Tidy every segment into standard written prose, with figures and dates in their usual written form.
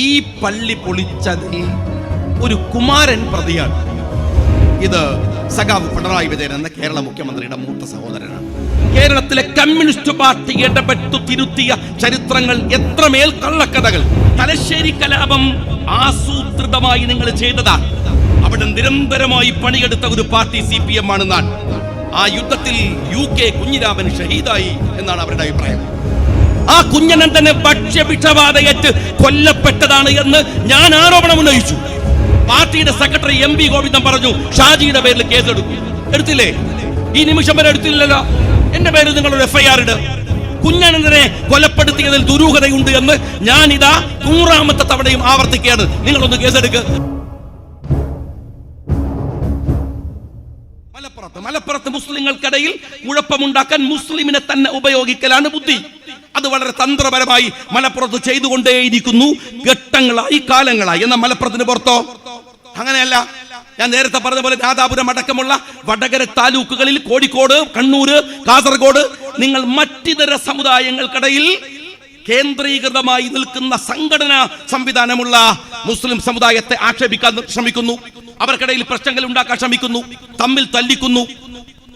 ഈ പള്ളി പൊളിച്ചതിൽ ഒരു കുമാരൻ പ്രതിയാണ്. ഇത് സഖാവ് പിണറായി വിജയൻ എന്ന കേരള മുഖ്യമന്ത്രിയുടെ മൂത്ത സഹോദരനാണ്. കേരളത്തിലെ കമ്മ്യൂണിസ്റ്റ് പാർട്ടി ഇടപെട്ടു തിരുത്തിയ ചരിത്രങ്ങൾ, എത്രമേൽ കള്ളക്കഥകൾ. തലശ്ശേരി കലാപം ആസൂത്രിതമായി നിങ്ങൾ ചെയ്തതാണ്. അവിടെ നിരന്തരമായി പണിയെടുത്ത ഒരു പാർട്ടി CPM ആണ് നാൻ. ആ യുദ്ധത്തിൽ UK കുഞ്ഞിരാമൻ ഷഹീദായി എന്നാണ് അവരുടെ അഭിപ്രായം. ആ കുഞ്ഞനൻ തന്നെ ഭക്ഷ്യഭിക്ഷബാധയേറ്റ് കൊല്ലപ്പെട്ടതാണ് എന്ന് ഞാൻ ആരോപണം ഉന്നയിച്ചു. പാർട്ടിയുടെ സെക്രട്ടറി MV ഗോവിന്ദൻ പറഞ്ഞു ഷാജിയുടെ പേരിൽ കേസെടുക്കും. എടുത്തില്ലേ? ഈ നിമിഷം വരെ എടുത്തില്ലല്ലോ. എന്റെ പേരിൽ നിങ്ങളൊരു FIR ഇട്. കുഞ്ഞനനെ കൊലപ്പെടുത്തിയതിൽ ദുരൂഹതയുണ്ട് എന്ന് ഞാൻ ഇതാ 100ാമത്തെ തവണയും ആവർത്തിക്കുകയാണ്. നിങ്ങളൊന്ന് കേസെടുക്കുക. മലപ്പുറത്ത് മുസ്ലിങ്ങൾക്കിടയിൽ കുഴപ്പമുണ്ടാക്കാൻ മുസ്ലിമിനെ തന്നെ ഉപയോഗിക്കലാണ് ബുദ്ധി. അത് വളരെ തന്ത്രപരമായി മലപ്പുറത്ത് ചെയ്തുകൊണ്ടേയിരിക്കുന്നു, ഘട്ടങ്ങളായി, കാലങ്ങളായി. എന്നാൽ മലപ്പുറത്തിന് പുറത്തോ അങ്ങനെയല്ല. ഞാൻ നേരത്തെ പറഞ്ഞ പോലെ രാധാപുരം അടക്കമുള്ള വടകര താലൂക്കുകളിൽ, കോഴിക്കോട്, കണ്ണൂര്, കാസർഗോഡ്, നിങ്ങൾ മറ്റിതര സമുദായങ്ങൾക്കിടയിൽ കേന്ദ്രീകൃതമായി നിൽക്കുന്ന സംഘടനാ സംവിധാനമുള്ള മുസ്ലിം സമുദായത്തെ ആക്ഷേപിക്കാൻ ശ്രമിക്കുന്നു. അവർക്കിടയിൽ പ്രശ്നങ്ങൾ ഉണ്ടാക്കാൻ ശ്രമിക്കുന്നു, തമ്മിൽ തല്ലിക്കുന്നു.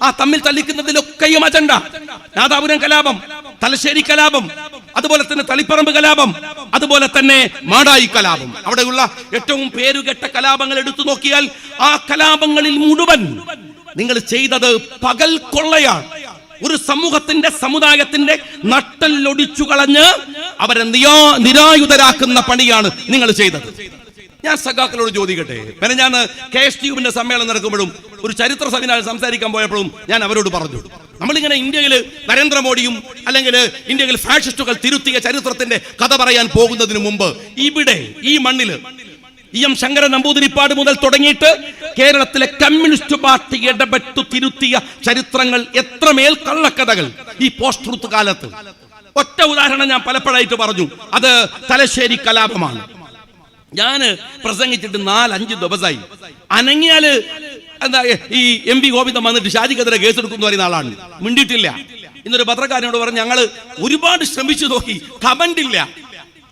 ആ തമ്മിൽ തല്ലിക്കുന്നതിലൊക്കെയും അജണ്ട രാധാപുരം കലാപം, തലശ്ശേരി കലാപം, അതുപോലെ തന്നെ തളിപ്പറമ്പ് കലാപം, അതുപോലെ തന്നെ മാടായി കലാപം. അവിടെയുള്ള ഏറ്റവും പേരുകെട്ട കലാപങ്ങൾ എടുത്തു നോക്കിയാൽ ആ കലാപങ്ങളിൽ മുഴുവൻ നിങ്ങൾ ചെയ്തത് പകൽ കൊള്ളയാണ്. ഒരു സമൂഹത്തിന്റെ, സമുദായത്തിന്റെ നട്ടലൊടിച്ചു കളഞ്ഞ് അവരെ നിരായുധരാക്കുന്ന പണിയാണ് നിങ്ങൾ ചെയ്തത്. ഞാൻ സഖാക്കളോട് ചോദിക്കട്ടെ, പിന്നെ ഞാൻ KSTUവിന്റെ സമ്മേളനം നടക്കുമ്പോഴും ഒരു ചരിത്ര സെമിനാറിൽ സംസാരിക്കാൻ പോയപ്പോഴും ഞാൻ അവരോട് പറഞ്ഞു, നമ്മളിങ്ങനെ ഇന്ത്യയിൽ നരേന്ദ്രമോദിയും അല്ലെങ്കിൽ ഇന്ത്യയിൽ ഫാഷിസ്റ്റുകൾ തിരുത്തിയ ചരിത്രത്തിന്റെ കഥ പറയാൻ പോകുന്നതിന് മുമ്പ് ഇവിടെ ഈ മണ്ണില് EM ശങ്കരൻ നമ്പൂതിരിപ്പാട് മുതൽ തുടങ്ങിയിട്ട് കേരളത്തിലെ കമ്മ്യൂണിസ്റ്റ് പാർട്ടി ഇടപെട്ടു തിരുത്തിയ ചരിത്രങ്ങൾ, എത്രമേൽ കള്ളക്കഥകൾ ഈ പോസ്റ്റ് ട്രൂത്ത് കാലത്ത്. ഒറ്റ ഉദാഹരണം ഞാൻ പലപ്പോഴായിട്ട് പറഞ്ഞു, അത് തലശ്ശേരി കലാപമാണ്. ഞാൻ പ്രസംഗിച്ചിട്ട് 4-5 ദിവസമായി. അനങ്ങിയാല് എന്താ ഈ MV ഗോവിന്ദൻ വന്നിട്ട് ഷാജിക്കെതിരെ കേസെടുക്കുന്നു പറയുന്ന ആളാണ്. മിണ്ടിയിട്ടില്ല. ഇന്നൊരു പത്രക്കാരനോട് പറഞ്ഞ് ഞങ്ങള് ഒരുപാട് ശ്രമിച്ചു നോക്കി, കമന്റില്ല.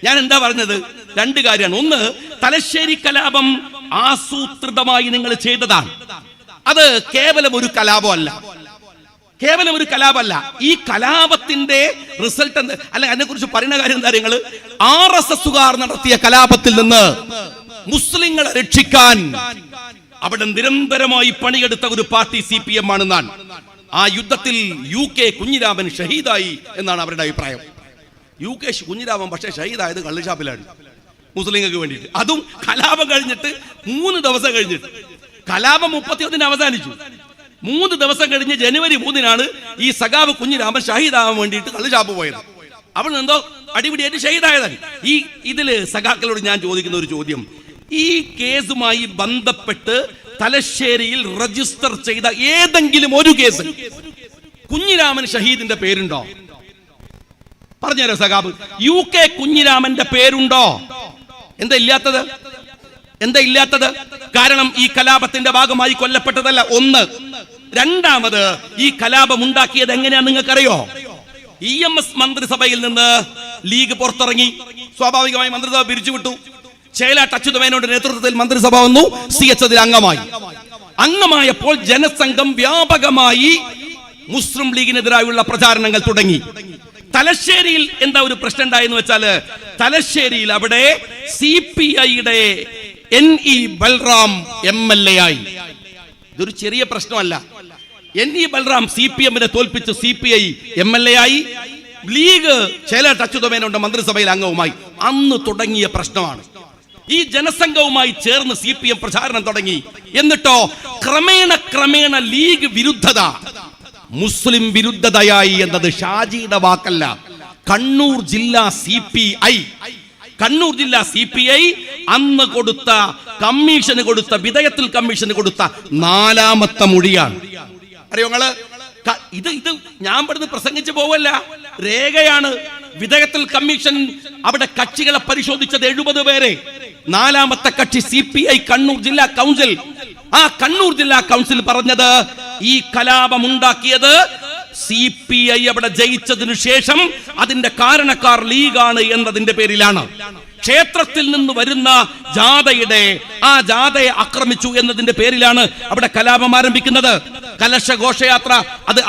ഞാൻ എന്താ പറഞ്ഞത്? 2 കാര്യമാണ്. ഒന്ന്, തലശ്ശേരി കലാപം ആസൂത്രിതമായി നിങ്ങൾ ചെയ്തതാണ്. അത് കേവലം ഒരു കലാപമല്ല, കേവലം ഒരു കലാപമല്ല. ഈ കലാപത്തിന്റെ റിസൾട്ട് അല്ല, അതിനെ കുറിച്ച് പറയുന്ന കാര്യം എന്താ? നിങ്ങൾ RSSകാർ നടത്തിയ കലാപത്തിൽ നിന്ന് മുസ്ലിങ്ങളെ രക്ഷിക്കാൻ അവിടെ നിരന്തരമായി പണിയെടുത്ത ഒരു പാർട്ടി CPM ആണ് നാൻ. ആ യുദ്ധത്തിൽ UK കുഞ്ഞിരാമൻ ഷഹീദായി എന്നാണ് അവരുടെ അഭിപ്രായം. UK കുഞ്ഞിരാമൻ പക്ഷേ ഷഹീദായത് കള്ളുഷാപ്പിലാണ്, മുസ്ലിങ്ങൾക്ക് വേണ്ടിയിട്ട്. അതും കലാപം കഴിഞ്ഞിട്ട് 3 ദിവസം കഴിഞ്ഞിട്ട്. കലാപം 31 അവസാനിച്ചു. 3 ദിവസം കഴിഞ്ഞ് ജനുവരി 3 ഈ സഖാവ് കുഞ്ഞിരാമൻ ഷഹീദാവാൻ വേണ്ടിയിട്ട് കള്ളുഷാപ്പ് പോയത്. അവിടെ എന്തോ അടിപിടിയായിട്ട് ഷഹീദായതാണ്. ഈ ഇതില് സഖാക്കളോട് ഞാൻ ചോദിക്കുന്ന ഒരു ചോദ്യം, ഈ കേസുമായി ബന്ധപ്പെട്ട് തലശ്ശേരിയിൽ രജിസ്റ്റർ ചെയ്ത ഏതെങ്കിലും ഒരു കേസ് കുഞ്ഞിരാമൻ ഷഹീദിന്റെ പേരുണ്ടോ? പറഞ്ഞുതരാം സഖാബ്. UK കുഞ്ഞിരാമന്റെ പേരുണ്ടോ? എന്താ ഇല്ലാത്തത്? എന്താ ഇല്ലാത്തത്? കാരണം ഈ കലാപത്തിന്റെ ഭാഗമായി കൊല്ലപ്പെട്ടതല്ല. ഒന്ന്. രണ്ടാമത്, ഈ കലാപം ഉണ്ടാക്കിയത് എങ്ങനെയാ നിങ്ങൾക്കറിയോ? EMS മന്ത്രിസഭയിൽ നിന്ന് ലീഗ് പുറത്തിറങ്ങി, സ്വാഭാവികമായി മന്ത്രിസഭ പിരിച്ചുവിട്ടു. ചേലാട്ട് അച്യുതമേനോന്റെ നേതൃത്വത്തിൽ മന്ത്രിസഭ വന്നു. CH അതിൽ അംഗമായപ്പോൾ ജനസംഘം വ്യാപകമായി മുസ്ലിം ലീഗിനെതിരായുള്ള പ്രചാരണങ്ങൾ തുടങ്ങി. തലശ്ശേരിയിൽ എന്താ ഒരു പ്രശ്നം ഉണ്ടായെന്ന് വെച്ചാല്, തലശ്ശേരിയിൽ അവിടെ CPIയുടെ NE ബൽറാം MLA ആയി. ഇതൊരു ചെറിയ പ്രശ്നമല്ല. NE ബൽറാം CPMനെ തോൽപ്പിച്ച് CPI MLA ആയി. ലീഗ് ചേലാട്ട് അച്യുതമേനോന്റെ മന്ത്രിസഭയിൽ അംഗവുമായി. അന്ന് തുടങ്ങിയ പ്രശ്നമാണ്. ഈ ജനസംഘവുമായി ചേർന്ന് CPM പ്രചാരണം തുടങ്ങി. എന്നിട്ടോ ക്രമേണ ലീഗ് വിരുദ്ധത മുസ്ലിം വിരുദ്ധതയായി എന്നത് ഷാജിയുടെ വാക്കല്ല. കണ്ണൂർ ജില്ലാ CPI അന്ന് കൊടുത്ത കമ്മീഷന് കൊടുത്ത വിധേയത്തിൽ കമ്മീഷന് കൊടുത്ത 4ാമത്തെ മൊഴിയാണ്. അറിയോ നിങ്ങള്? ഇത് ഞാൻ ഇവിടുന്ന് പ്രസംഗിച്ചു പോവല്ല, രേഖയാണ്. വിധേയത്തിൽ കമ്മീഷൻ അവിടെ കക്ഷികളെ പരിശോധിച്ചത് 70 പേരെ. 4ാമത്തെ കക്ഷി CPI കണ്ണൂർ ജില്ലാ കൗൺസിൽ. ആ കണ്ണൂർ ജില്ലാ കൗൺസിൽ പറഞ്ഞത് ഈ കലാപം ഉണ്ടാക്കിയത് CPI അവിടെ ജയിച്ചതിനു ശേഷം അതിന്റെ കാരണക്കാർ ലീഗാണ് എന്നതിന്റെ പേരിലാണ്. ക്ഷേത്രത്തിൽ നിന്ന് വരുന്ന ആ ജാഥയെ ആക്രമിച്ചു എന്നതിന്റെ പേരിലാണ് അവിടെ കലാപം ആരംഭിക്കുന്നത്. കലശ ഘോഷയാത്ര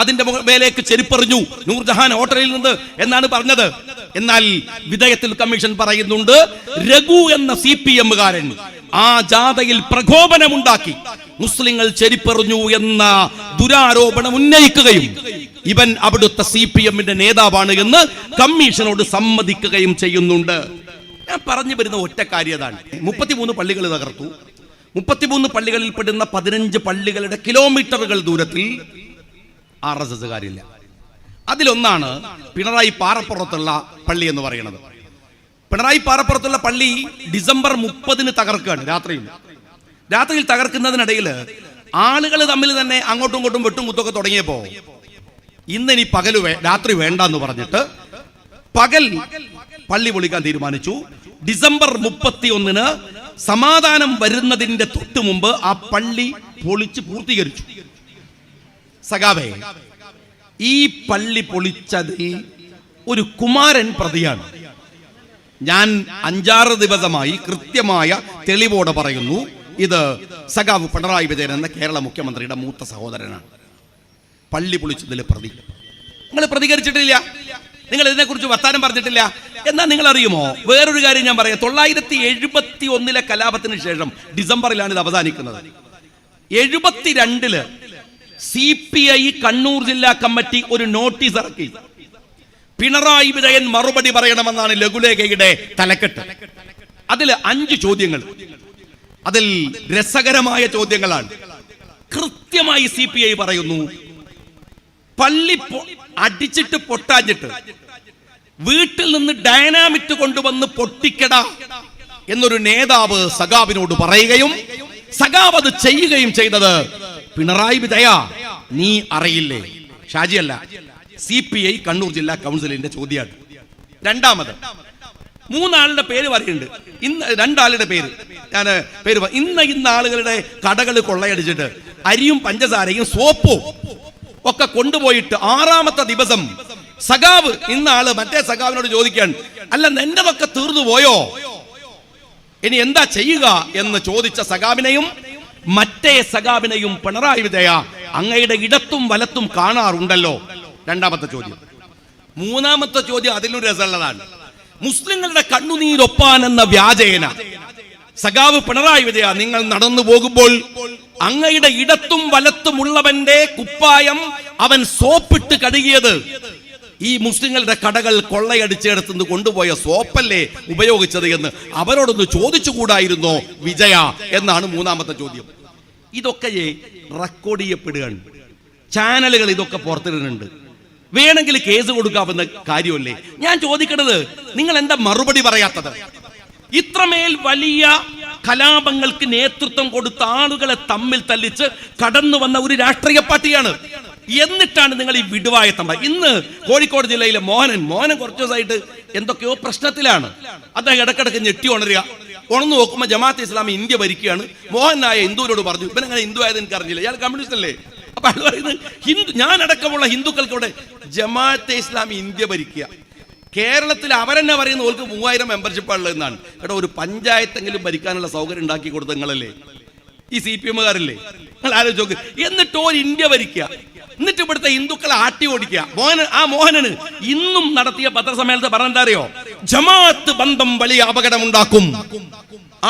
അതിന്റെ മേലേക്ക് ചെരിപ്പറിഞ്ഞു നൂർജഹാൻ ഹോട്ടലിൽ നിന്ന് എന്നാണ് പറഞ്ഞത്. എന്നാൽ വിധേയത്തിൽ കമ്മീഷൻ പറയുന്നുണ്ട്, രഘു എന്ന CPM-കാരൻ ആ ജാഥയിൽ പ്രകോപനമുണ്ടാക്കി മുസ്ലിങ്ങൾ ചെരിപ്പറിഞ്ഞു എന്ന ദുരാരോപണം ഉന്നയിക്കുകയും ഇവൻ അവിടുത്തെ CPM-ന്റെ നേതാവാണ് എന്ന് കമ്മീഷനോട് സമ്മതിക്കുകയും ചെയ്യുന്നുണ്ട്. ഞാൻ പറഞ്ഞു വരുന്ന ഒറ്റ കാര്യതാണ്, 33 പള്ളികൾ തകർത്തു. 33 പള്ളികളിൽ പെടുന്ന 15 പള്ളികളുടെ കിലോമീറ്ററുകൾ ദൂരത്തിൽ RSSകാരില്ല. അതിലൊന്നാണ് പിണറായി പാറപ്പുറത്തുള്ള പള്ളി എന്ന് പറയുന്നത്. പിണറായി പാറപ്പുറത്തുള്ള പള്ളി ഡിസംബർ 30 തകർക്കുകയാണ്. രാത്രിയിൽ തകർക്കുന്നതിനിടയിൽ ആളുകൾ തമ്മിൽ തന്നെ അങ്ങോട്ടും ഇങ്ങോട്ടും വെട്ടും കുത്തൊക്കെ തുടങ്ങിയപ്പോ ഇന്നിനി രാത്രി വേണ്ടെന്ന് പറഞ്ഞിട്ട് പകൽ പള്ളി പൊളിക്കാൻ തീരുമാനിച്ചു. ഡിസംബർ 31 സമാധാനം വരുന്നതിന്റെ തൊട്ട് മുമ്പ് ആ പള്ളി പൊളിച്ച് പൂർത്തീകരിച്ചു. സഖാവേ, ഈ പള്ളി പൊളിച്ചതിൽ ഒരു കുമാരൻ പ്രതിയാണ്. ഞാൻ 5-6 ദിവസമായി കൃത്യമായ തെളിവോടെ പറയുന്നു, ഇത് സഖാവ് പിണറായി വിജയൻ എന്ന കേരള മുഖ്യമന്ത്രിയുടെ മൂത്ത സഹോദരനാണ്. പള്ളി പൊളിച്ചതിൽ പ്രതി. നിങ്ങൾ പ്രതികരിച്ചിട്ടില്ല, നിങ്ങൾ ഇതിനെക്കുറിച്ച് വർത്താനം പറഞ്ഞിട്ടില്ല. എന്നാൽ നിങ്ങൾ അറിയുമോ, വേറൊരു കാര്യം ഞാൻ പറയാം. 971 കലാപത്തിന് ശേഷം ഡിസംബറിലാണ് ഇത് അവസാനിക്കുന്നത്. 72 CPI കണ്ണൂർ ജില്ലാ കമ്മിറ്റി ഒരു നോട്ടീസ് ഇറക്കി. പിണറായി വിജയൻ മറുപടി പറയണമെന്നാണ് ലഘുലേഖയുടെ തലക്കെട്ട്. അതിൽ 5 ചോദ്യങ്ങൾ, അതിൽ രസകരമായ ചോദ്യങ്ങളാണ്. കൃത്യമായി CPI പറയുന്നു, പള്ളി അടിച്ചിട്ട് പൊട്ടാഞ്ഞിട്ട് വീട്ടിൽ നിന്ന് ഡൈനാമിറ്റ് കൊണ്ടുവന്ന് പൊട്ടിക്കട എന്നൊരു നേതാവ് സഖാവിനോട് പറയുകയും സഖാവ് അത് ചെയ്യുകയും ചെയ്തത് പിണറായി വിജയ നീ അറിയില്ലേ? ഷാജിയല്ല, CPI കണ്ണൂർ ജില്ലാ കൗൺസിലിന്റെ ചോദ്യമാണ്. രണ്ടാമത് 3 ആളുടെ പേര് പറയുന്നുണ്ട്. ഇന്ന് 2 ആളുടെ പേര് ഇന്ന ആളുകളുടെ കടകൾ കൊള്ളയടിച്ചിട്ട് അരിയും പഞ്ചസാരയും സോപ്പും ഒക്കെ കൊണ്ടുപോയിട്ട് 6ാമത്തെ ദിവസം സഖാവ് മറ്റേ സഖാവിനോട് ചോദിക്കാൻ, അല്ല നിന്റെതൊക്കെ തീർന്നു പോയോ, ഇനി എന്താ ചെയ്യുക എന്ന് ചോദിച്ച സഖാവിനെയും മറ്റേ സഖാവിനെയും പിണറായി വിജയ അങ്ങയുടെ ഇടത്തും വലത്തും കാണാറുണ്ടല്ലോ. 2ാമത്തെ ചോദ്യം. 3ാമത്തെ ചോദ്യം അതിലൊരു രസമുള്ളതാണ്. മുസ്ലിങ്ങളുടെ കണ്ണുനീരൊപ്പാൻ എന്ന വ്യാജേന സഖാവ് പിണറായി വിജയ നിങ്ങൾ നടന്നു പോകുമ്പോൾ അങ്ങയുടെ ഇടത്തും വലത്തും ഉള്ളവന്റെ കുപ്പായം അവൻ സോപ്പിട്ട് കഴുകിയത് ഈ മുസ്ലിങ്ങളുടെ കടകൾ കൊള്ളയടിച്ചെടുത്തുനിന്ന് കൊണ്ടുപോയ സോപ്പല്ലേ ഉപയോഗിച്ചത് എന്ന് അവരോടൊന്ന് ചോദിച്ചുകൂടായിരുന്നോ വിജയ എന്നാണ് 3ാമത്തെ ചോദ്യം. ഇതൊക്കെ റെക്കോർഡ് ചെയ്യപ്പെടുകയാണ്, ചാനലുകൾ ഇതൊക്കെ പുറത്തിടുന്നുണ്ട്. വേണമെങ്കിൽ കേസ് കൊടുക്കാവുന്ന കാര്യമല്ലേ? ഞാൻ ചോദിക്കുന്നത്, നിങ്ങൾ എന്താ മറുപടി പറയാത്തത്? ഇത്രമേൽ വലിയ കലാപങ്ങൾക്ക് നേതൃത്വം കൊടുത്ത ആളുകളെ തമ്മിൽ തല്ലിച്ച് കടന്നു വന്ന ഒരു രാഷ്ട്രീയ പാർട്ടിയാണ്. എന്നിട്ടാണ് നിങ്ങൾ ഈ വിടുവായത്തം. ഇന്ന് കോഴിക്കോട് ജില്ലയിലെ മോഹനൻ കുറച്ചു ദിവസമായിട്ട് എന്തൊക്കെയോ പ്രശ്നത്തിലാണ്. അദ്ദേഹം ഇടക്കിടക്ക് ഞെട്ടി ഉണർന്നു നോക്കുമ്പോൾ ജമാഅത്തെ ഇസ്ലാമി ഇന്ത്യ ഭരിക്കുകയാണ്. മോഹനായ ഹിന്ദുവിനോട് പറഞ്ഞു, ഇവനെങ്ങനെ ഹിന്ദു ആയത് എനിക്ക് അറിഞ്ഞില്ല, ഇയാൾ കമ്മ്യൂണിസ്റ്റ് അല്ലേ? അപ്പൊ അയാൾ പറയുന്നത് ഞാനടക്കമുള്ള ഹിന്ദുക്കൾക്കൂടെ ജമാഅത്തെ ഇസ്ലാമി ഇന്ത്യ ഭരിക്കുക. കേരളത്തിൽ അവരെന്നെ പറയുന്ന ഓർക്ക് 3000 മെമ്പർഷിപ്പ് ഉള്ളതെന്നാണ്. കേട്ടോ, ഒരു പഞ്ചായത്തെങ്കിലും ഭരിക്കാനുള്ള സൗകര്യം ഉണ്ടാക്കി കൊടുത്ത നിങ്ങളല്ലേ, ഈ CPM-കാരല്ലേ? നിങ്ങൾ ആലോചിച്ച് നോക്ക്. എന്നിട്ട് ഒരു ഇന്ത്യ ഭരിക്കുക, എന്നിട്ട് ഇവിടുത്തെ ഹിന്ദുക്കളെ ആട്ടി ഓടിക്കുക. മോഹനന് ഇന്നും നടത്തിയ പത്രസമ്മേളനത്തെ പറഞ്ഞെന്താ അറിയോ? ജമാഅത്ത് ബന്ധം വലിയ അപകടമുണ്ടാക്കും.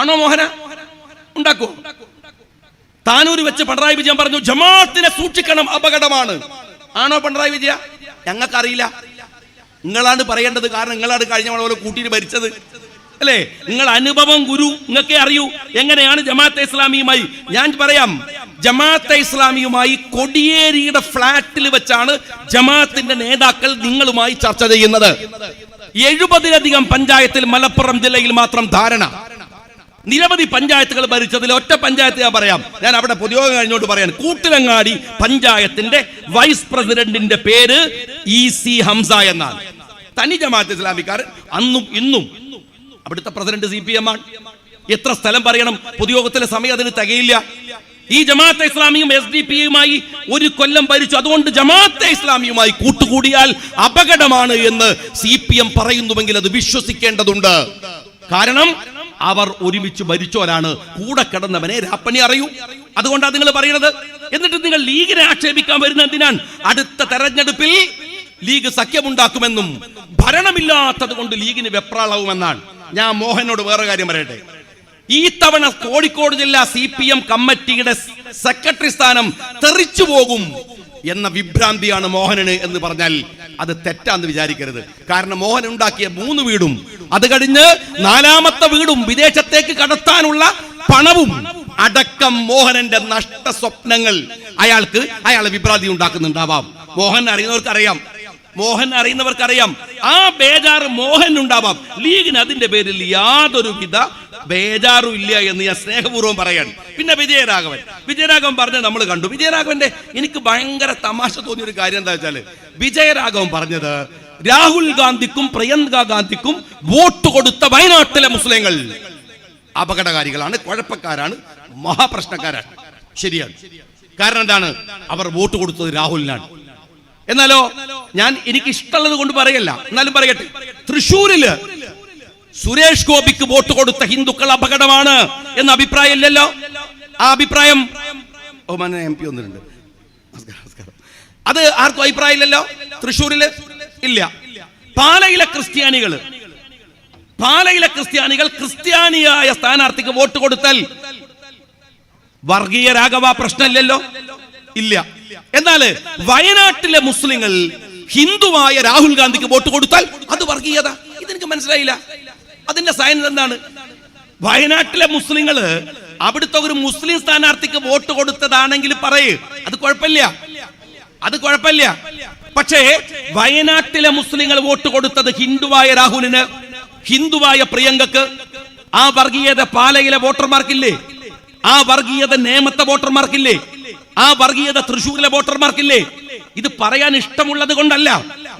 ആണോ മോഹന? ഉണ്ടാക്കൂ. താനൂര് വെച്ച് പിണറായി വിജയൻ പറഞ്ഞു ജമാഅത്തിനെ സൂക്ഷിക്കണം, അപകടമാണ്. ആണോ പിണറായി വിജയ? ഞങ്ങൾക്കറിയില്ല, നിങ്ങളാണ് പറയേണ്ടത്. കാരണം നിങ്ങളാണ് കഴിഞ്ഞ പോലെ കൂട്ടിയിട്ട് ഭരിച്ചത് അല്ലേ? നിങ്ങൾ അനുഭവം ഗുരു, നിങ്ങൾക്കേ അറിയൂ എങ്ങനെയാണ് ജമാഅത്തെ ഇസ്ലാമിയുമായി. ഞാൻ പറയാം, ജമാഅത്തെ ഇസ്ലാമിയുമായി കൊടിയേരിയുടെ ഫ്ലാറ്റിൽ വെച്ചാണ് ജമാഅത്തിന്റെ നേതാക്കൾ നിങ്ങളുമായി ചർച്ച ചെയ്യുന്നത്. 70-ലധികം പഞ്ചായത്തിൽ മലപ്പുറം ജില്ലയിൽ മാത്രം ധാരണ. നിരവധി പഞ്ചായത്തുകൾ ഭരിച്ചതിൽ ഒറ്റ പഞ്ചായത്ത് ഞാൻ പറയാം, ഞാൻ അവിടെ പൊതുയോഗം കഴിഞ്ഞോട്ട് പറയാൻ. കൂട്ടിലങ്ങാടി പഞ്ചായത്തിന്റെ വൈസ് പ്രസിഡന്റിന്റെ പേര് EC ഹംസ എന്നാണ്. തനി ജമാഅത്ത് ഇസ്ലാമിക്കാരൻ, അന്നും ഇന്നും. അവിടുത്തെ പ്രസിഡന്റ് CPM ആണ്. എത്ര സ്ഥലം പറയണം? പൊതുയോഗത്തിലെ സമയം അതിന് തികയില്ല. ഈ ജമാഅത്തെ ഇസ്ലാമിയും SDP-യുമായി ഒരു കൊല്ലം ഭരിച്ചു. അതുകൊണ്ട് ജമാഅത്തെ ഇസ്ലാമിയുമായി കൂട്ടുകൂടിയാൽ അപകടമാണ് എന്ന് CPM പറയുന്നുവെങ്കിൽ അത് വിശ്വസിക്കേണ്ടതുണ്ട്. കാരണം അവർ ഒരുമിച്ച് ഭരിച്ചവരാണ്. കൂടെ കിടന്നവനെ രാപ്പണി അറിയൂ. അതുകൊണ്ടാണ് നിങ്ങൾ പറയുന്നത്. എന്നിട്ട് നിങ്ങൾ ലീഗിനെ ആക്ഷേപിക്കാൻ വരുന്ന എന്തിനാണ്? അടുത്ത തെരഞ്ഞെടുപ്പിൽ ലീഗ് സഖ്യമുണ്ടാക്കുമെന്നും ഭരണമില്ലാത്തത് കൊണ്ട് ലീഗിന് വെപ്രാളവുമെന്നാണ്. ഞാൻ മോഹനോട് വേറെ കാര്യം പറയട്ടെ. ഈ തവണ കോഴിക്കോട് ജില്ലാ CPM കമ്മിറ്റിയുടെ സെക്രട്ടറി സ്ഥാനം തെറിച്ചു പോകും എന്ന വിഭ്രാന്തിയാണ് മോഹനന് എന്ന് പറഞ്ഞാൽ അത് തെറ്റാന്ന് വിചാരിക്കരുത്. കാരണം മോഹൻ ഉണ്ടാക്കിയ 3 വീടും അത് കഴിഞ്ഞ് 4ാമത്തെ വീടും വിദേശത്തേക്ക് കടത്താനുള്ള പണവും അടക്കം മോഹനന്റെ നഷ്ട സ്വപ്നങ്ങൾ അയാളെ വിഭ്രാന്തി ഉണ്ടാക്കുന്നുണ്ടാവാം. മോഹൻ അറിയുന്നവർക്കറിയാം. ആ ബേജാറ് മോഹൻ ഉണ്ടാവാം. ലീഗിന് അതിന്റെ പേരിൽ യാതൊരുവിധ ബേജാറും ഇല്ല എന്ന് ഞാൻ സ്നേഹപൂർവ്വം പറയാണ്. പിന്നെ വിജയരാഘവൻ പറഞ്ഞത് നമ്മൾ കണ്ടു. വിജയരാഘവന്റെ എനിക്ക് ഭയങ്കര തമാശ തോന്നിയ ഒരു കാര്യം എന്താ വെച്ചാല്, വിജയരാഘവൻ പറഞ്ഞത് രാഹുൽ ഗാന്ധിക്കും പ്രിയങ്ക ഗാന്ധിക്കും വോട്ട് കൊടുത്ത വയനാട്ടിലെ മുസ്ലിങ്ങൾ അപകടകാരികളാണ്, കുഴപ്പക്കാരാണ്, മഹാപ്രശ്നക്കാരാണ്. ശരിയാണ്. കാരണം എന്താണ്? അവർ വോട്ട് കൊടുത്തത് രാഹുലിനാണ്. എന്നാലോ എനിക്ക് ഇഷ്ടമുള്ളത് കൊണ്ട് പറയല്ല, എന്നാലും പറയട്ടെ. തൃശ്ശൂരില് സുരേഷ് ഗോപിക്ക് വോട്ട് കൊടുത്ത ഹിന്ദുക്കൾ അപകടമാണ് എന്ന അഭിപ്രായം ഇല്ലല്ലോ. ആ അഭിപ്രായം MP ഒന്നുണ്ട്, അത് ആർക്കും അഭിപ്രായം ഇല്ലല്ലോ. തൃശ്ശൂരില് ഇല്ല. പാലയിലെ ക്രിസ്ത്യാനികൾ ക്രിസ്ത്യാനിയായ സ്ഥാനാർത്ഥിക്ക് വോട്ട് കൊടുത്താൽ വർഗീയ രാഘവ പ്രശ്നമില്ലല്ലോ, ഇല്ല. എന്നാൽ വയനാട്ടിലെ മുസ്ലിങ്ങൾ ഹിന്ദുവായ രാഹുൽ ഗാന്ധിക്ക് വോട്ട് കൊടുത്താൽ അത് വർഗീയത. ഇതെനിക്ക് മനസ്സിലായില്ല. അതിന്റെ സയൻസ് എന്താണ്? വയനാട്ടിലെ മുസ്ലിങ്ങള് അവിടുത്തെ ഒരു മുസ്ലിം സ്ഥാനാർത്ഥിക്ക് വോട്ട് കൊടുത്തതാണെങ്കിൽ പറയേ, അത് കുഴപ്പമില്ല. പക്ഷേ വയനാട്ടിലെ മുസ്ലിങ്ങൾ വോട്ട് കൊടുത്തത് ഹിന്ദുവായ രാഹുലിന്, ഹിന്ദുവായ പ്രിയങ്കക്ക്. ആ വർഗീയത പാലയിലെ വോട്ടർമാർക്കില്ലേ? ആ വർഗീയത നേമത്തെ വോട്ടർമാർക്കില്ലേ? ആ വർഗീയത തൃശ്ശൂരിലെ വോട്ടർമാർക്കില്ലേ? ഇത് പറയാൻ ഇഷ്ടമുള്ളത് കൊണ്ടല്ല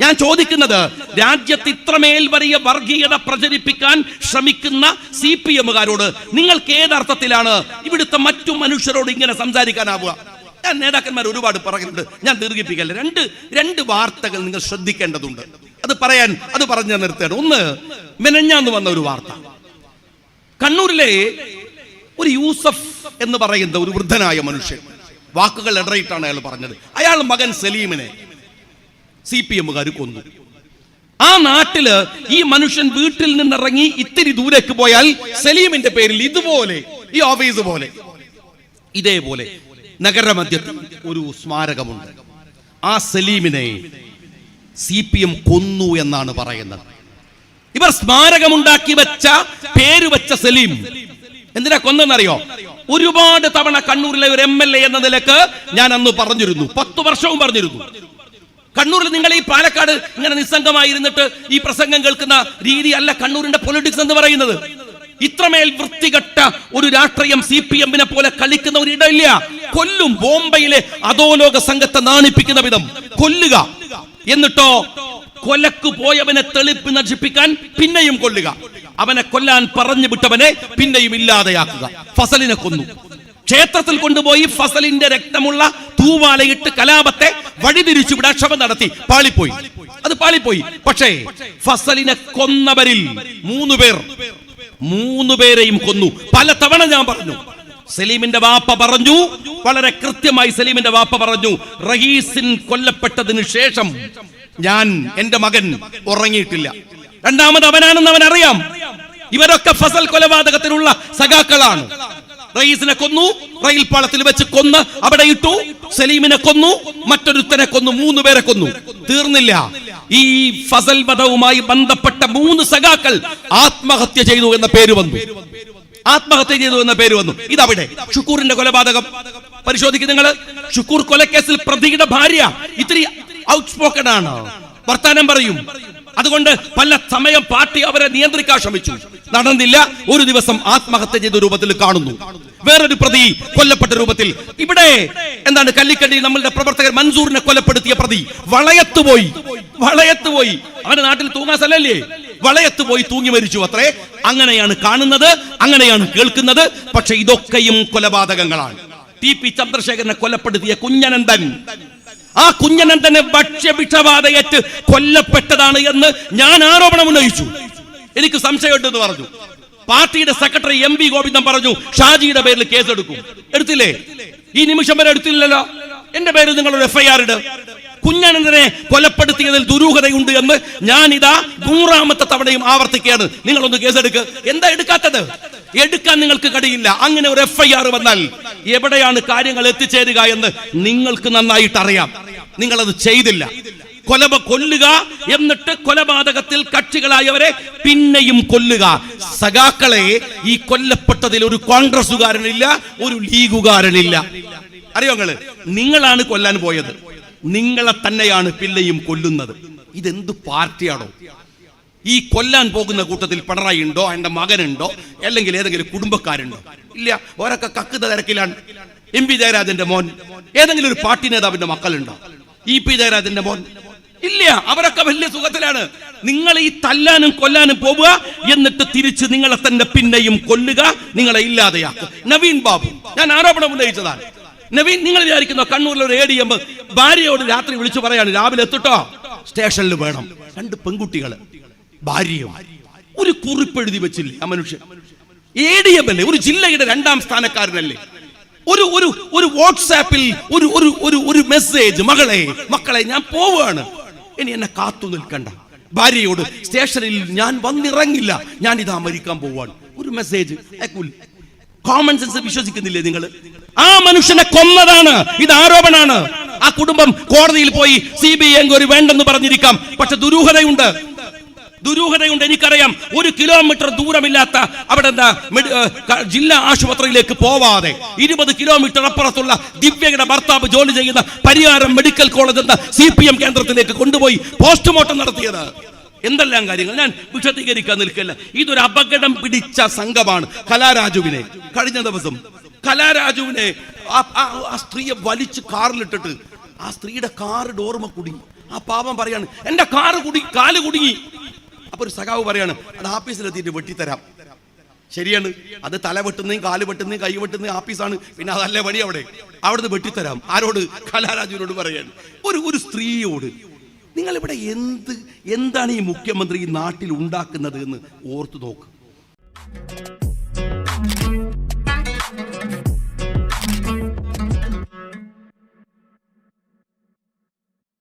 ഞാൻ ചോദിക്കുന്നത്. രാജ്യത്ത് ഇത്രമേൽ വലിയ വർഗീയത പ്രചരിപ്പിക്കാൻ ശ്രമിക്കുന്ന CPM-കാരോട് നിങ്ങൾക്ക് ഏതർത്ഥത്തിലാണ് ഇവിടുത്തെ മറ്റു മനുഷ്യരോട് ഇങ്ങനെ സംസാരിക്കാനാവുക? ഞാൻ നേതാക്കന്മാർ ഒരുപാട് പറയുന്നുണ്ട്, ഞാൻ ദീർഘിപ്പിക്കല്ല. രണ്ട് വാർത്തകൾ നിങ്ങൾ ശ്രദ്ധിക്കേണ്ടതുണ്ട്. അത് പറഞ്ഞു നിർത്തുകയാണ്. ഒന്ന്, മെനഞ്ഞാന്ന് വന്ന ഒരു വാർത്ത. കണ്ണൂരിലെ ഒരു യൂസഫ് എന്ന് പറയുന്ന ഒരു വൃദ്ധനായ മനുഷ്യൻ, വാക്കുകൾ ഇടറിയിട്ടാണ് അയാൾ പറഞ്ഞത്. അയാൾ മകൻ സലീമിനെ CPM-കാർ കൊന്നു. ആ നാട്ടില് ഈ മനുഷ്യൻ വീട്ടിൽ നിന്നിറങ്ങി ഇത്തിരി ദൂരേക്ക് പോയാൽ സലീമിന്റെ പേരിൽ ഇതുപോലെ, ഈ ഓഫീസ് പോലെ, ഇതേപോലെ നഗരമധ്യത്തിൽ ഒരു സ്മാരകമുണ്ട്. ആ സലീമിനെ CPM കൊന്നു എന്നാണ് പറയുന്നത്. ഇവർ സ്മാരകമുണ്ടാക്കി വെച്ച പേര് വെച്ച സലീം എന്തിനാ കൊന്നെന്നറിയോ? ഒരുപാട് തവണ കണ്ണൂരിലെ ഒരു MLA എന്ന നിലക്ക് ഞാൻ അന്ന് പറഞ്ഞിരുന്നു, 10 വർഷവും പറഞ്ഞിരുന്നു. കണ്ണൂരിൽ നിങ്ങൾ ഈ പാലക്കാട് ഇങ്ങനെ നിസ്സംഗമായിരുന്നിട്ട് ഈ പ്രസംഗം കേൾക്കുന്ന രീതിയല്ല കണ്ണൂരിന്റെ പൊളിറ്റിക്സ് എന്ന് പറയുന്നത്. ഇത്രമേൽ വൃത്തികെട്ട ഒരു രാഷ്ട്രീയം CPM-നെ പോലെ കളിക്കുന്ന ഒരു ഇടമില്ല. കൊല്ലും. ബോംബെയിലെ അധോലോക സംഘത്തെ നാണിപ്പിക്കുന്ന വിധം കൊല്ലുക, എന്നിട്ടോ കൊലക്ക് പോയവനെ തെളിപ്പ് നശിപ്പിക്കാൻ പിന്നെയും കൊല്ലുക, അവനെ കൊല്ലാൻ പറഞ്ഞു വിട്ടവനെ പിന്നെയും ഇല്ലാതെയാക്കുക. ഫസലിനെ കൊന്നു. ക്ഷേത്രത്തിൽ കൊണ്ടുപോയി ഫസലിന്റെ രക്തമുള്ള തൂവാലയിട്ട് കലാപത്തെ വഴിതിരിച്ചു വിടാൻ ശ്രമം നടത്തി. പാളിപ്പോയി. പക്ഷേ ഫസലിനെ കൊന്നവരിൽ 3 പേരെയും കൊന്നു. പല തവണ ഞാൻ പറഞ്ഞു. സലീമിന്റെ വാപ്പ പറഞ്ഞു, വളരെ കൃത്യമായി സലീമിന്റെ വാപ്പ പറഞ്ഞു, റഹീസിൻ കൊല്ലപ്പെട്ടതിന് ശേഷം എന്റെ മകൻ ഉറങ്ങിയിട്ടില്ല. രണ്ടാമത് അവനാണെന്ന് അവൻ അറിയാം. ഇവരൊക്കെ ഫസൽ കൊലപാതകത്തിനുള്ള സഖാക്കളാണ്. റയീസിനെ കൊന്നു, റെയിൽ പാളത്തിൽ വെച്ച് കൊന്ന് അവിടെ ഇട്ടു. സലീമിനെ കൊന്നു, മറ്റൊരുത്തനെ കൊന്നു, 3 പേരെ കൊന്നു. തീർന്നില്ല. ഈ ഫസൽ വധവുമായി ബന്ധപ്പെട്ട 3 സഖാക്കൾ ആത്മഹത്യ ചെയ്തു എന്ന പേര് വന്നു. ഇതവിടെ ഷുക്കൂറിന്റെ കൊലപാതകം പരിശോധിക്കും നിങ്ങൾ. ഷുക്കൂർ കൊലക്കേസിൽ പ്രതിയുടെ ഭാര്യ ഇത്തിരി ഔട്ട്സ്പോക്കൺ ആണ്, വർത്താനം പറയും. അതുകൊണ്ട് പല സമയം പാർട്ടി അവരെ നിയന്ത്രിക്കാൻ ശ്രമിച്ചു, നടന്നില്ല. ഒരു ദിവസം ആത്മഹത്യ ചെയ്ത രൂപത്തിൽ കാണുന്നു. വേറൊരു പ്രതി കൊല്ലപ്പെട്ട രൂപത്തിൽ. ഇവിടെ എന്താണ് കല്ലിക്കണ്ടി നമ്മളുടെ പ്രവർത്തകർ മൻസൂറിനെ കൊലപ്പെടുത്തിയ പ്രതി വളയത്തുപോയി. അവന്റെ നാട്ടിൽ തൂങ്ങാൻ സ്ഥലല്ലേ, വളയത്തുപോയി തൂങ്ങി മരിച്ചു അത്രേ. അങ്ങനെയാണ് കാണുന്നത്, അങ്ങനെയാണ് കേൾക്കുന്നത്. പക്ഷെ ഇതൊക്കെയും കൊലപാതകങ്ങളാണ്. ടി.പി. ചന്ദ്രശേഖരനെ കൊലപ്പെടുത്തിയ കുഞ്ഞനന്ദൻ, ആ കുഞ്ഞനന്ദനെ ഭക്ഷ്യഭിക്ഷബാധയേറ്റ് കൊല്ലപ്പെട്ടതാണ് എന്ന് ഞാൻ ആരോപണം ഉന്നയിച്ചു. എനിക്ക് സംശയമുണ്ടെന്ന് പറഞ്ഞു. പാർട്ടിയുടെ സെക്രട്ടറി എം വി ഗോവിന്ദൻ പറഞ്ഞു ഷാജിയുടെ പേരിൽ കേസെടുക്കും. എടുത്തില്ലേ? ഈ നിമിഷം വരെ എടുത്തില്ലല്ലോ. എന്റെ പേരിൽ നിങ്ങളൊരു FIR ഇട്. കുഞ്ഞനന്ദനെ കൊലപ്പെടുത്തിയതിൽ ദുരൂഹതയുണ്ട് എന്ന് ഞാൻ ഇതാ 100ാമത്തെ തവണയും ആവർത്തിക്കുകയാണ്. നിങ്ങളൊന്ന് കേസെടുക്ക്. എന്താ എടുക്കാത്തത്? എടുക്കാൻ നിങ്ങൾക്ക് കഴിയില്ല. അങ്ങനെ ഒരു FIR വന്നാൽ എവിടെയാണ് കാര്യങ്ങൾ എത്തിച്ചേരുക എന്ന് നിങ്ങൾക്ക് നന്നായിട്ട് അറിയാം. നിങ്ങളത് ചെയ്തില്ല. കൊല്ലുക, എന്നിട്ട് കൊലപാതകത്തിൽ കക്ഷികളായവരെ പിന്നെയും കൊല്ലുക. സഖാക്കളെ, ഈ കൊല്ലപ്പെട്ടതിൽ ഒരു കോൺഗ്രസുകാരനില്ല, ഒരു ലീഗുകാരനില്ല. അറിയോ? നിങ്ങളാണ് കൊല്ലാൻ പോയത്. നിങ്ങളെ തന്നെയാണ് പിന്നെയും കൊല്ലുന്നത്. ഇതെന്ത് പാർട്ടിയാണോ? ഈ കൊല്ലാൻ പോകുന്ന കൂട്ടത്തിൽ പിണറായി ഉണ്ടോ, എന്റെ മകനുണ്ടോ, അല്ലെങ്കിൽ ഏതെങ്കിലും കുടുംബക്കാരുണ്ടോ? ഇല്ല. ഓരൊക്കെ കക്കുന്ന തിരക്കിലാണ്. MP ജയരാജന്റെ മോൻ, ഏതെങ്കിലും ഒരു പാർട്ടി നേതാവിന്റെ മക്കളുണ്ടോ? EP ജയരാജന്റെ മോൻ ഇല്ല. അവരൊക്കെ വലിയ സുഖത്തിലാണ്. നിങ്ങൾ ഈ തല്ലാനും കൊല്ലാനും പോവുക, എന്നിട്ട് തിരിച്ച് നിങ്ങളെ തന്നെ പിന്നെയും കൊല്ലുക, നിങ്ങളെ ഇല്ലാതെയാക്കുക. നവീൻ ബാബു, ഞാൻ ആരോപണം ഉന്നയിച്ചതാണ്. നവീൻ, നിങ്ങൾ വിചാരിക്കുന്നോ കണ്ണൂരിലെ ഒരു ADM ഭാര്യയോട് രാത്രി വിളിച്ചു പറയാണ് രാവിലെ എത്തിട്ടോ സ്റ്റേഷനിൽ വേണം? 2 പെൺകുട്ടികൾ, ഭാര്യയും. ഒരു കുറിപ്പെഴുതി വെച്ചില്ലേ ആ മനുഷ്യൻ? ADM അല്ലേ? ഒരു ജില്ലയുടെ 2ാം സ്ഥാനക്കാരനല്ലേ? ഒരു വാട്സാപ്പിൽ ഒരു മെസ്സേജ്, മക്കളെ ഞാൻ പോവുകയാണ്, ഇനി എന്നെ കാത്തു നിൽക്കണ്ട. ഭാര്യയോട് സ്റ്റേഷനിൽ ഞാൻ വന്നിറങ്ങില്ല, ഞാൻ ഇതാ മരിക്കാൻ പോവാണ്. ഒരു മെസ്സേജ്. കോമൺ സെൻസ് വിശ്വസിക്കുന്നില്ലേ നിങ്ങൾ? ആ മനുഷ്യനെ കൊന്നതാണ്. ഇത് ആരോപണമാണ്. ആ കുടുംബം കോടതിയിൽ പോയി CBI എൻക്വയറി വേണ്ടെന്ന് പറഞ്ഞിരിക്കാം. പക്ഷെ ദുരൂഹതയുണ്ട്. എനിക്കറിയാം. 1 കിലോമീറ്റർ ദൂരമില്ലാത്ത അവിടെ ജില്ലാ ആശുപത്രിയിലേക്ക് പോവാതെ 20 കിലോമീറ്റർ അപ്പുറത്തുള്ള ദിവ്യയുടെ ഭർത്താവ് ജോലി ചെയ്യുന്ന പരിയാരം മെഡിക്കൽ കോളേജ് എന്ന CPM കേന്ദ്രത്തിലേക്ക് കൊണ്ടുപോയി പോസ്റ്റ്മോർട്ടം നടത്തിയത്. എന്തെല്ലാം കാര്യങ്ങൾ ഞാൻ വിശദീകരിക്കാൻ നിൽക്കില്ല. ഇതൊരു അപകടം പിടിച്ച സംഘമാണ്. കലാരാജുവിനെ കഴിഞ്ഞ ദിവസം കലാരാജുവിനെ ആ സ്ത്രീയെ വലിച്ച് കാറിലിട്ടിട്ട് ആ സ്ത്രീയുടെ കാറ് ഡോർമ കുടുങ്ങി. ആ പാപം പറയാണ് എന്റെ കാല് കുടുങ്ങി. അപ്പൊ ഒരു സഖാവ് പറയാണ് അത് ആഫീസിലെത്തിയിട്ട് വെട്ടിത്തരാം. ശരിയാണ്. അത് തല വെട്ടുന്നതും കാല് വെട്ടുന്നതും കൈ വെട്ടുന്നതും ആഫീസാണ്. പിന്നെ അതല്ലേ വഴി. അവിടുന്ന് വെട്ടിത്തരാം. ആരോട്? കലാരാജുവിനോട് പറയാണ്. ഒരു സ്ത്രീയോട്. നിങ്ങൾ ഇവിടെ എന്താണ് ഈ മുഖ്യമന്ത്രി ഈ നാട്ടിൽ ഉണ്ടാക്കുന്നത് എന്ന് ഓർത്തു നോക്ക്.